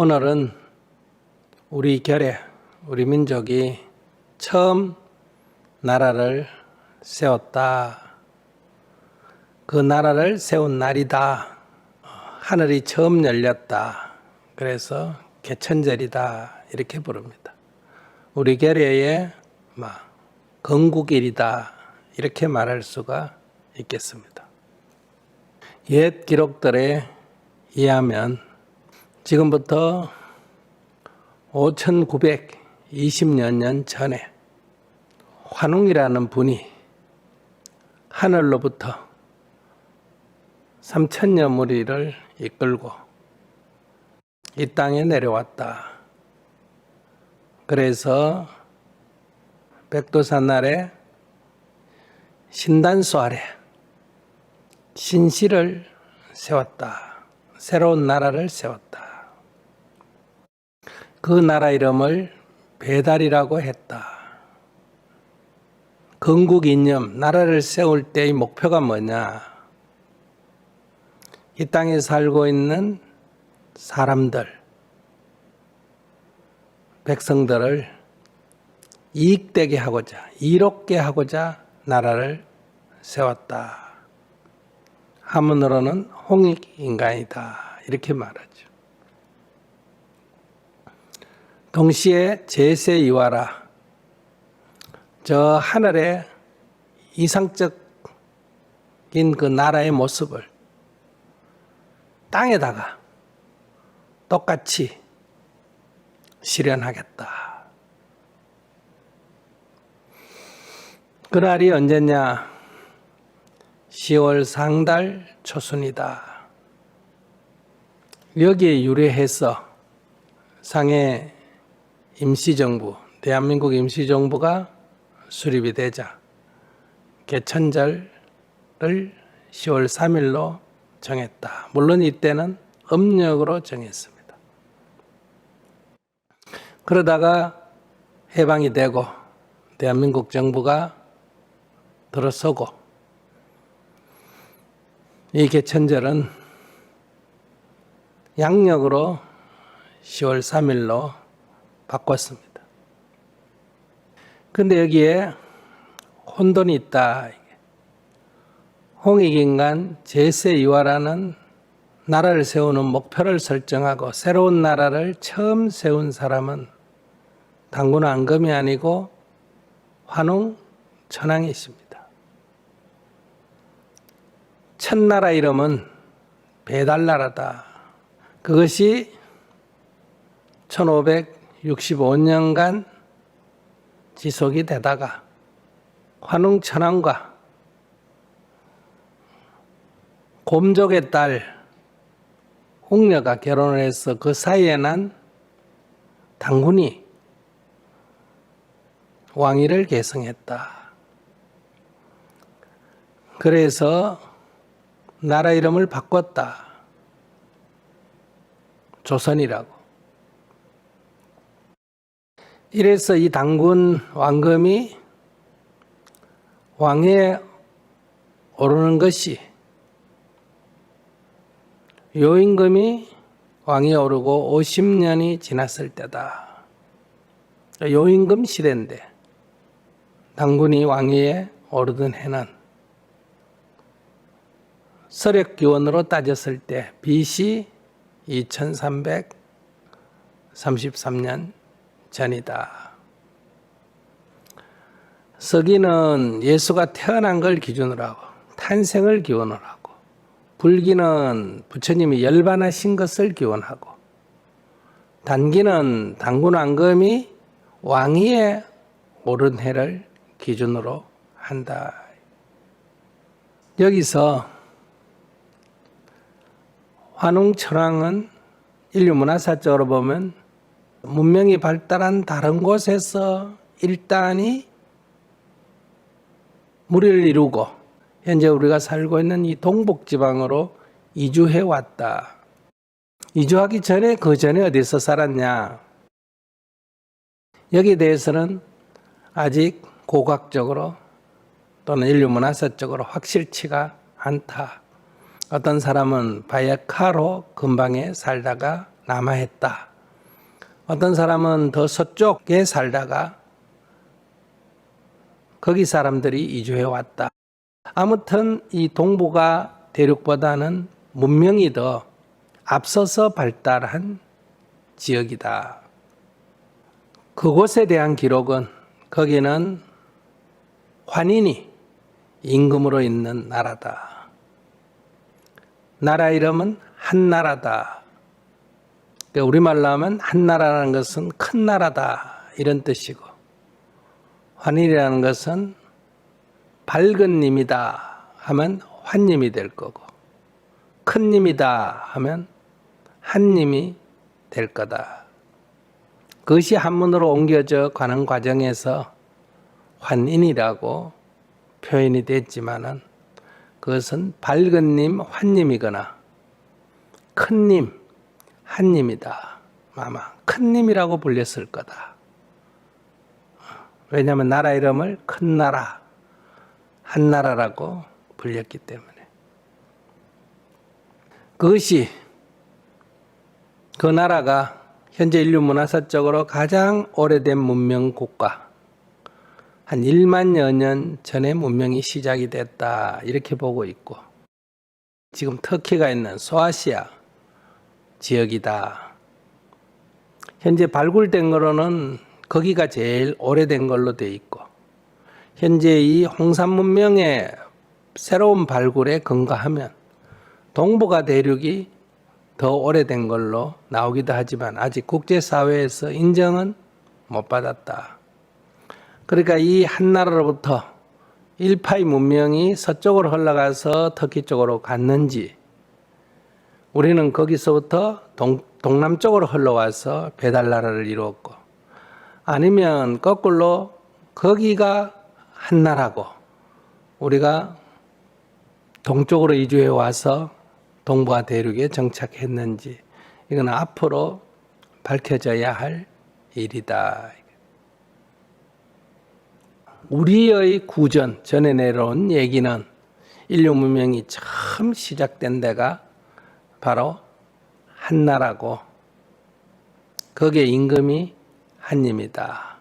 오늘은 우리 결의, 우리 민족이 처음 나라를 세웠다. 그 나라를 세운 날이다. 하늘이 처음 열렸다. 그래서 개천절이다. 이렇게 부릅니다. 우리 결의의 건국일이다. 이렇게 말할 수가 있겠습니다. 옛 기록들에 의하면 지금부터 5920여 년 전에 환웅이라는 분이 하늘로부터 3000여 무리를 이끌고 이 땅에 내려왔다. 그래서 백두산 아래 신단수 아래 신실을 세웠다. 새로운 나라를 세웠다. 그 나라 이름을 배달이라고 했다. 건국 이념, 나라를 세울 때의 목표가 뭐냐? 이 땅에 살고 있는 사람들, 백성들을 이익되게 하고자, 이롭게 하고자 나라를 세웠다. 한문으로는 홍익인간이다. 이렇게 말하죠. 동시에 제세이와라. 저 하늘의 이상적인 그 나라의 모습을 땅에다가 똑같이 실현하겠다. 그날이 언제냐? 10월 상달 초순이다. 여기에 유래해서 상해 임시정부, 대한민국 임시정부가 수립이 되자 개천절을 10월 3일로 정했다. 물론 이때는 음력으로 정했습니다. 그러다가 해방이 되고 대한민국 정부가 들어서고 이 개천절은 양력으로 10월 3일로 바꿨습니다. 근데 여기에 혼돈이 있다. 홍익인간 제세이와라는 나라를 세우는 목표를 설정하고 새로운 나라를 처음 세운 사람은 당군 앙금이 아니고 환웅 천황이십니다. 첫 나라 이름은 배달나라다. 그것이 1565년간 지속이 되다가 환웅 천황과 곰족의 딸 웅녀가 결혼을 해서 그 사이에 난 당군이 왕위를 계승했다. 그래서 나라 이름을 바꿨다. 조선이라고. 이래서 이 당군 왕금이 왕위에 오르는 것이 요임금이 왕위에 오르고 50년이 지났을 때다. 요임금 시대인데 당군이 왕위에 오르던 해는 서력기원으로 따졌을 때 BC 2333년 전이다. 서기는 예수가 태어난 걸 기준으로 하고 탄생을 기원으로 하고, 불기는 부처님이 열반하신 것을 기원하고, 단기는 당군 앙금이 왕위에 오른 해를 기준으로 한다. 여기서 환웅 천황은 인류 문화사적으로 보면 문명이 발달한 다른 곳에서 일단이 무리를 이루고 현재 우리가 살고 있는 이 동북지방으로 이주해 왔다. 이주하기 전에 그 전에 어디서 살았냐? 여기에 대해서는 아직 고각적으로 또는 인류 문화사적으로 확실치가 않다. 어떤 사람은 바야카로 근방에 살다가 남하했다. 어떤 사람은 더 서쪽에 살다가 거기 사람들이 이주해 왔다. 아무튼 이 동북아 대륙보다는 문명이 더 앞서서 발달한 지역이다. 그곳에 대한 기록은 거기는 환인이 임금으로 있는 나라다. 나라 이름은 한나라다. 우리말로 하면 한나라라는 것은 큰 나라다 이런 뜻이고, 환인이라는 것은 밝은 님이다 하면 환님이 될 거고, 큰 님이다 하면 한님이 될 거다. 그것이 한문으로 옮겨져 가는 과정에서 환인이라고 표현이 됐지만은 그것은 밝은 님, 환님이거나 큰 님, 한님이다. 아마 큰 님이라고 불렸을 거다. 왜냐하면 나라 이름을 큰 나라, 한나라라고 불렸기 때문에. 그것이 그 나라가 현재 인류 문화사적으로 가장 오래된 문명 국가, 한 1만여 년 전에 문명이 시작이 됐다 이렇게 보고 있고, 지금 터키가 있는 소아시아 지역이다. 현재 발굴된 거로는 거기가 제일 오래된 걸로 돼 있고, 현재 이 홍산 문명의 새로운 발굴에 근거하면 동북아 대륙이 더 오래된 걸로 나오기도 하지만 아직 국제사회에서 인정은 못 받았다. 그러니까 이 한나라로부터 일파의 문명이 서쪽으로 흘러가서 터키 쪽으로 갔는지, 우리는 거기서부터 동남쪽으로 흘러와서 배달나라를 이루었고, 아니면 거꾸로 거기가 한나라고 우리가 동쪽으로 이주해 와서 동북아 대륙에 정착했는지, 이건 앞으로 밝혀져야 할 일이다. 우리의 구전, 전에 내려온 얘기는 인류 문명이 처음 시작된 데가 바로 한나라고, 거기에 임금이 한님이다.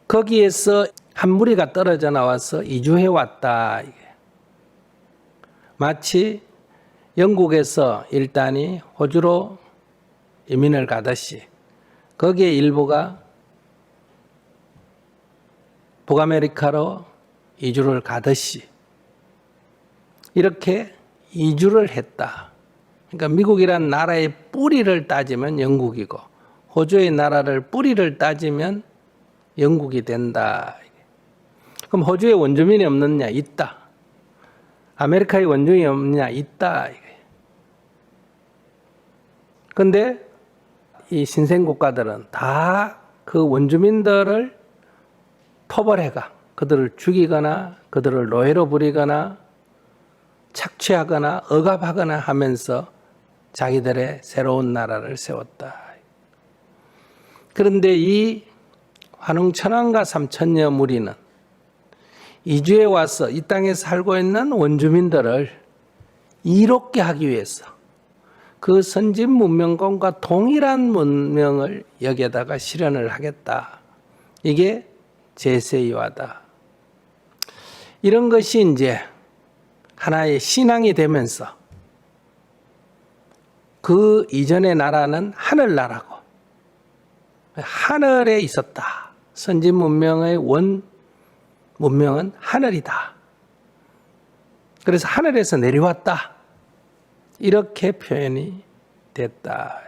거기에서 한 무리가 떨어져 나와서 이주해 왔다. 마치 영국에서 일단이 호주로 이민을 가듯이 거기에 일부가 북아메리카로 이주를 가듯이 이렇게 이주를 했다. 그러니까 미국이란 나라의 뿌리를 따지면 영국이고, 호주의 나라를 뿌리를 따지면 영국이 된다. 그럼 호주에 원주민이 없느냐? 있다. 아메리카에 원주민이 없느냐? 있다. 그런데 이 신생국가들은 다 그 원주민들을 토벌해가 그들을 죽이거나 그들을 노예로 부리거나 착취하거나 억압하거나 하면서 자기들의 새로운 나라를 세웠다. 그런데 이 환웅천왕과 삼천여 무리는 이주해 와서 이 땅에 살고 있는 원주민들을 이롭게 하기 위해서 그 선진 문명권과 동일한 문명을 여기에다가 실현을 하겠다. 이게 제세이화다. 이런 것이 이제 하나의 신앙이 되면서 그 이전의 나라는 하늘나라고, 하늘에 있었다. 선진 문명의 원 문명은 하늘이다. 그래서 하늘에서 내려왔다. 이렇게 표현이 됐다.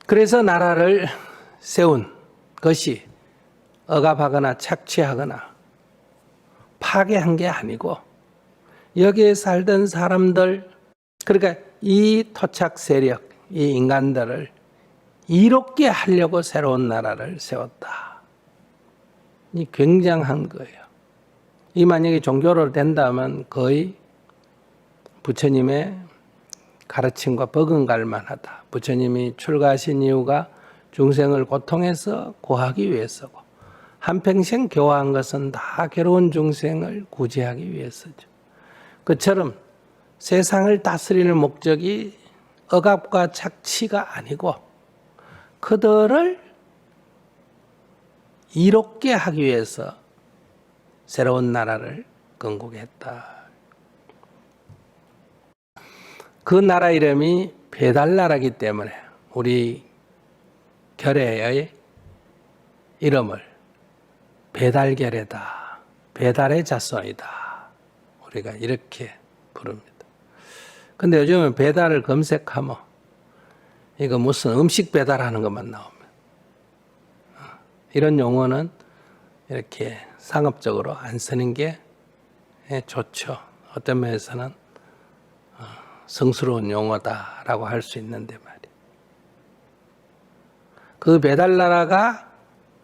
그래서 나라를 세운 것이 억압하거나 착취하거나 파괴한 게 아니고, 여기에 살던 사람들, 그러니까 이 토착 세력, 이 인간들을 이롭게 하려고 새로운 나라를 세웠다. 이 굉장한 거예요. 이 만약에 종교로 된다면 거의 부처님의 가르침과 버금갈 만하다. 부처님이 출가하신 이유가 중생을 고통에서 구하기 위해서고, 한평생 교화한 것은 다 괴로운 중생을 구제하기 위해서죠. 그처럼 세상을 다스리는 목적이 억압과 착취가 아니고 그들을 이롭게 하기 위해서 새로운 나라를 건국했다. 그 나라 이름이 배달나라이기 때문에 우리 결의의 이름을 배달결의다, 배달의 자손이다, 우리가 이렇게 부릅니다. 근데 요즘은 배달을 검색하면 이거 무슨 음식 배달하는 것만 나옵니다. 이런 용어는 이렇게 상업적으로 안 쓰는 게 좋죠. 어떤 면에서는 성스러운 용어다라고 할 수 있는데 말이에요. 그 배달나라가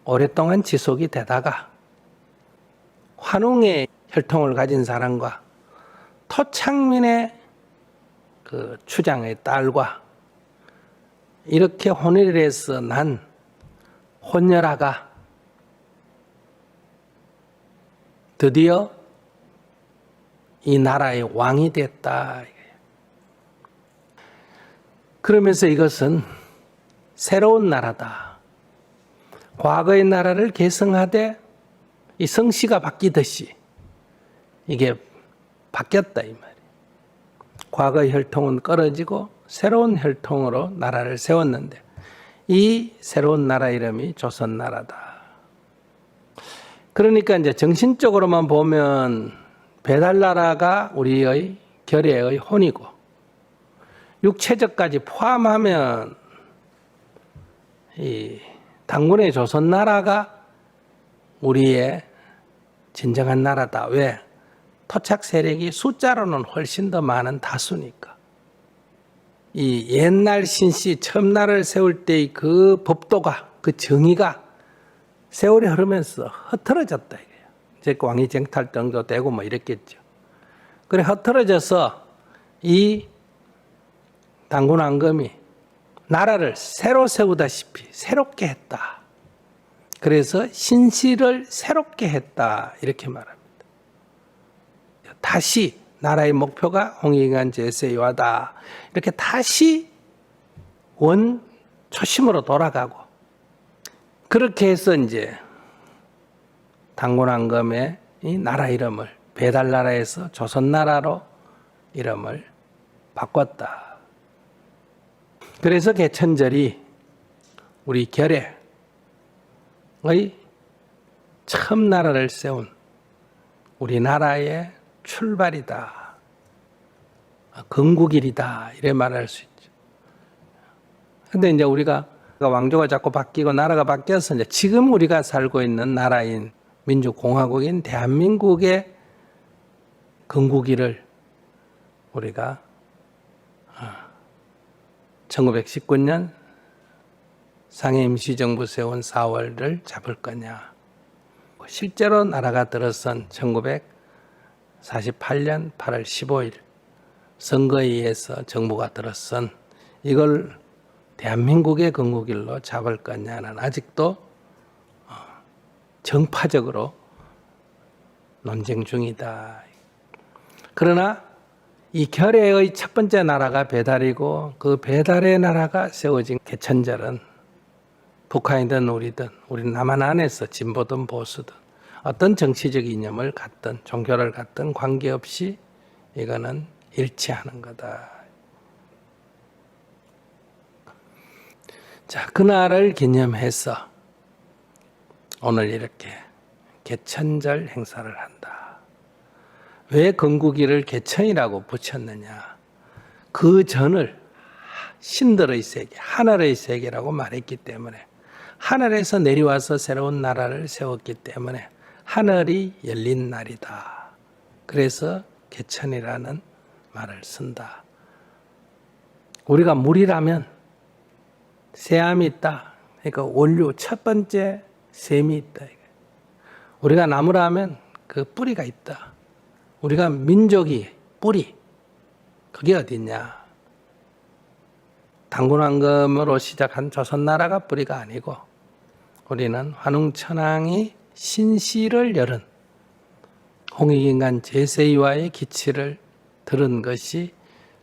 오랫동안 지속이 되다가 환웅의 혈통을 가진 사람과 토착민의 그 추장의 딸과 이렇게 혼혈을 해서 난 혼혈아가 드디어 이 나라의 왕이 됐다. 그러면서 이것은 새로운 나라다. 과거의 나라를 계승하되 이 성씨가 바뀌듯이 이게 바뀌었다 이 말이에요. 과거의 혈통은 끊어지고 새로운 혈통으로 나라를 세웠는데 이 새로운 나라 이름이 조선나라다. 그러니까 이제 정신적으로만 보면 배달나라가 우리의 결의의 혼이고 육체적까지 포함하면 이 당군의 조선나라가 우리의 진정한 나라다. 왜? 토착 세력이 숫자로는 훨씬 더 많은 다수니까. 이 옛날 신씨 처음 나라를 세울 때의 그 법도가, 그 정의가 세월이 흐르면서 흐트러졌다 이거예요. 이제 왕위 쟁탈 정도 되고 뭐 이랬겠죠. 그래 흐트러져서 이 당군 왕검이 나라를 새로 세우다시피 새롭게 했다. 그래서 신씨를 새롭게 했다 이렇게 말합니다. 다시 나라의 목표가 홍익인간 제세이화다. 이렇게 다시 원 초심으로 돌아가고 그렇게 해서 이제 당군 왕검의 이 나라 이름을 배달나라에서 조선나라로 이름을 바꿨다. 그래서 개천절이 우리 결의의 처음 나라를 세운 우리나라의 출발이다. 건국일이다. 이래 말할 수 있죠. 근데 이제 우리가 왕조가 자꾸 바뀌고 나라가 바뀌어서 이제 지금 우리가 살고 있는 나라인 민주공화국인 대한민국의 건국일을 우리가 1919년 상해 임시정부 세운 4월을 잡을 거냐. 실제로 나라가 들어선 1948년 8월 15일 선거에 의해서 정부가 들어선 이걸 대한민국의 건국일로 잡을 거냐는 아직도 정파적으로 논쟁 중이다. 그러나 이 결의의 첫 번째 나라가 배달이고 그 배달의 나라가 세워진 개천절은 북한이든 우리든 우리 남한 안에서 진보든 보수든 어떤 정치적 이념을 갖든 종교를 갖든 관계없이 이거는 일치하는 거다. 자, 그날을 기념해서 오늘 이렇게 개천절 행사를 한다. 왜 건국일을 개천이라고 붙였느냐? 그 전을 신들의 세계, 하늘의 세계라고 말했기 때문에 하늘에서 내려와서 새로운 나라를 세웠기 때문에 하늘이 열린 날이다. 그래서 개천이라는 말을 쓴다. 우리가 물이라면 새암이 있다. 그러니까 원료 첫 번째 샘이 있다. 우리가 나무라면 그 뿌리가 있다. 우리가 민족이 뿌리, 그게 어딨냐? 당군왕검으로 시작한 조선나라가 뿌리가 아니고 우리는 환웅천왕이 신씨를 열은 홍익인간 제세이와의 기치를 들은 것이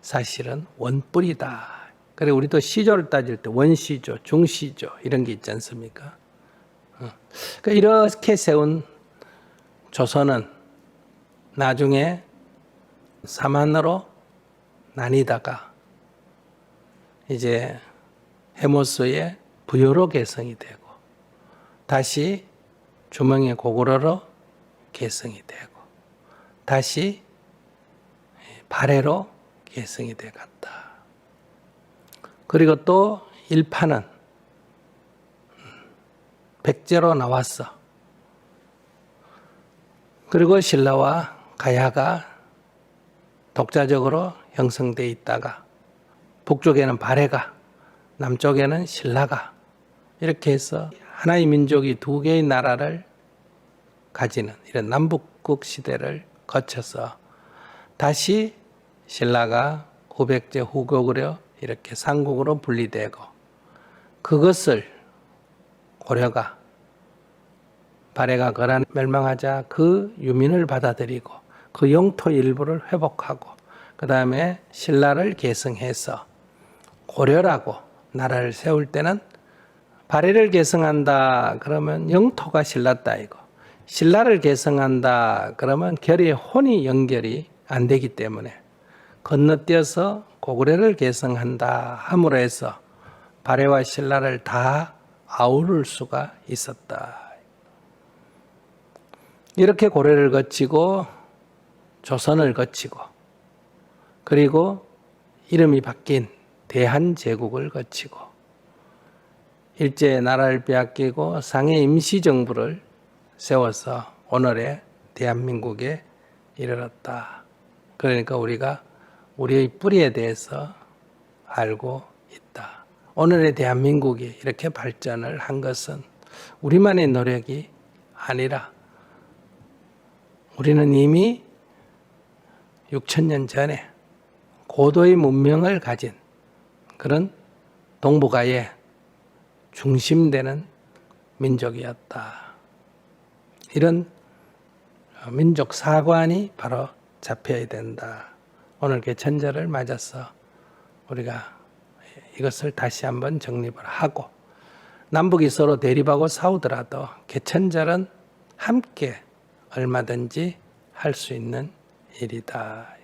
사실은 원뿔이다. 그래 우리도 시조를 따질 때 원시조, 중시조 이런 게 있지 않습니까? 그러니까 이렇게 세운 조선은 나중에 사만으로 나뉘다가 이제 해모스의 부여로 개성이 되고 다시 주멍의 고구려로 개성이 되고 다시 발해로 개성이 돼 갔다. 그리고 또 일파는 백제로 나왔어. 그리고 신라와 가야가 독자적으로 형성돼 있다가 북쪽에는 발해가, 남쪽에는 신라가 이렇게 해서 하나의 민족이 두 개의 나라를 가지는 이런 남북국 시대를 거쳐서 다시 신라가 후백제, 후고구려 이렇게 삼국으로 분리되고 그것을 고려가 발해가 거란 멸망하자 그 유민을 받아들이고 그 영토 일부를 회복하고 그 다음에 신라를 계승해서 고려라고 나라를 세울 때는 발해를 계승한다 그러면 영토가 신라 따이고 신라를 계승한다 그러면 결의 혼이 연결이 안 되기 때문에 건너뛰어서 고구려를 계승한다 함으로 해서 발해와 신라를 다 아우를 수가 있었다. 이렇게 고려를 거치고 조선을 거치고 그리고 이름이 바뀐 대한제국을 거치고 일제의 나라를 빼앗기고 상해 임시정부를 세워서 오늘의 대한민국에 이르렀다. 그러니까 우리가 우리의 뿌리에 대해서 알고 있다. 오늘의 대한민국이 이렇게 발전을 한 것은 우리만의 노력이 아니라 우리는 이미 6,000년 전에 고도의 문명을 가진 그런 동북아의 중심되는 민족이었다. 이런 민족 사관이 바로 잡혀야 된다. 오늘 개천절을 맞아서 우리가 이것을 다시 한번 정립을 하고 남북이 서로 대립하고 싸우더라도 개천절은 함께 얼마든지 할 수 있는 일이다.